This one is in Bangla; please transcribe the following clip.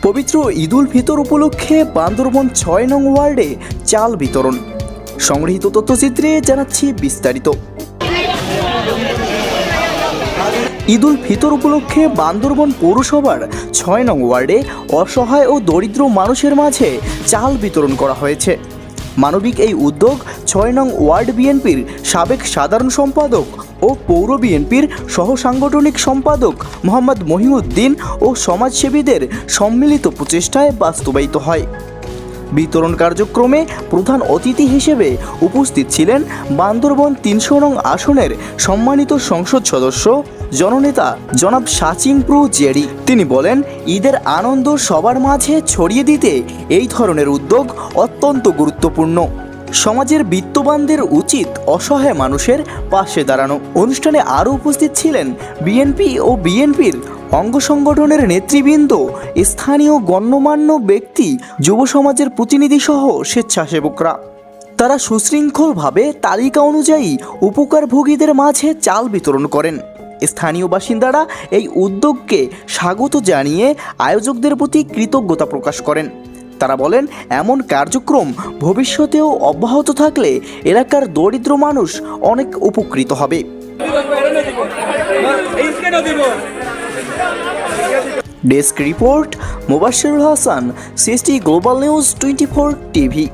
পবিত্র ঈদুল ফিতর উপলক্ষে বান্দরবন ৬ নং ওয়ার্ডে চাল বিতরণ। সংগৃহীত তথ্যচিত্রে জানাচ্ছি বিস্তারিত। ঈদুল ফিতর উপলক্ষে বান্দরবন পৌরসভার ৬ নং ওয়ার্ডে অসহায় ও দরিদ্র মানুষের মাঝে চাল বিতরণ করা হয়েছে। মানবিক এই উদ্যোগ ৬ নং ওয়ার্ড বিএনপির সাবেক সাধারণ সম্পাদক ও পৌর বিএনপির সহ সাংগঠনিক সম্পাদক মোহাম্মদ মহিউদ্দিন ও সমাজসেবীদের সম্মিলিত প্রচেষ্টায় বাস্তবায়িত হয়। বিতরণ কার্যক্রমে প্রধান অতিথি হিসেবে উপস্থিত ছিলেন বান্দরবন ৩০০ নং আসনের সম্মানিত সংসদ সদস্য জননেতা জনাব সাচিন প্রু জেরি। তিনি বলেন, ঈদের আনন্দ সবার মাঝে ছড়িয়ে দিতে এই ধরনের উদ্যোগ অত্যন্ত গুরুত্বপূর্ণ। সমাজের বিত্তবানদের উচিত অসহায় মানুষের পাশে দাঁড়ানো। অনুষ্ঠানে আরও উপস্থিত ছিলেন বিএনপি ও বিএনপির অঙ্গ সংগঠনের নেতৃবৃন্দ, স্থানীয় গণ্যমান্য ব্যক্তি, যুব সমাজের প্রতিনিধি সহ স্বেচ্ছাসেবকরা। তারা সুশৃঙ্খলভাবে তালিকা অনুযায়ী উপকারভোগীদের মাঝে চাল বিতরণ করেন। স্থানীয় বাসিন্দারা এই উদ্যোগকে স্বাগত জানিয়ে আয়োজকদের প্রতি কৃতজ্ঞতা প্রকাশ করেন। তারা বলেন, এমন কার্যক্রম ভবিষ্যতেও অব্যাহত থাকলে এলাকার দরিদ্র মানুষ অনেক উপকৃত হবে। Desk report, Mobashwerul Hasan, CST global news 24 TV.